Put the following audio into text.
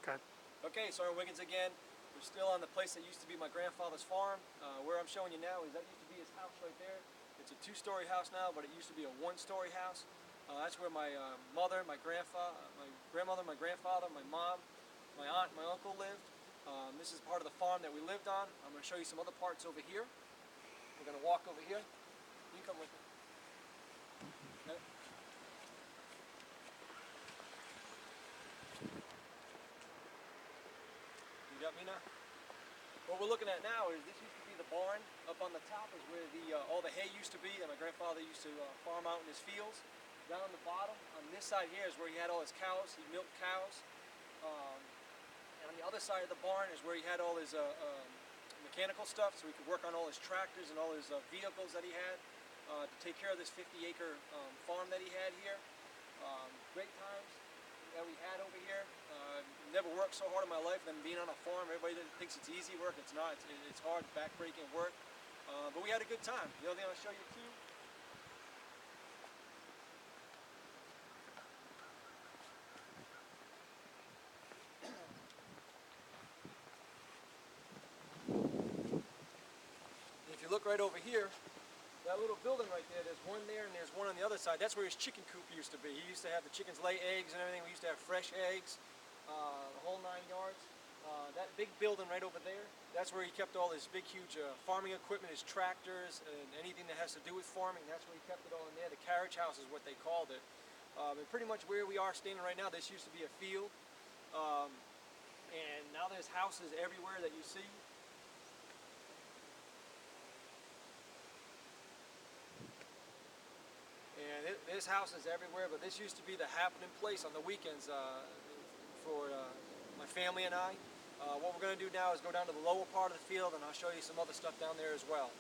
Okay. Okay, Sergeant Wiggins again. We're still on the place that used to be my grandfather's farm. Where I'm showing you now is that used to be his house right there. It's a two-story house now, but it used to be a one-story house. That's where my mother, my grandmother, my grandfather, my mom, my aunt, my uncle lived. This is part of the farm that we lived on. I'm going to show you some other parts over here. We're going to walk over here. You can come with me. Okay. You got me now? What we're looking at now is this used to be the barn. Up on the top is where all the hay used to be that my grandfather used to farm out in his fields. Down on the bottom, on this side here, is where he had all his cows. He milked cows. And on the other side of the barn is where he had all his mechanical stuff, so he could work on all his tractors and all his vehicles that he had to take care of this 50-acre farm that he had here. Great times that we had over here. Never worked so hard in my life than being on a farm. Everybody thinks it's easy work. It's not. It's hard, back-breaking work. But we had a good time. The other thing I'll show you too. If you look right over here, that little building right there, there's one there and there's one on the other side. That's where his chicken coop used to be. He used to have the chickens lay eggs and everything. We used to have fresh eggs, the whole 9 yards. That big building right over there, that's where he kept all his big, huge farming equipment, his tractors, and anything that has to do with farming. That's where he kept it all in there. The carriage house is what they called it. And pretty much where we are standing right now, this used to be a field. And now there's houses everywhere that you see. And there's houses everywhere, but this used to be the happening place on the weekends for my family and I. What we're going to do now is go down to the lower part of the field, and I'll show you some other stuff down there as well.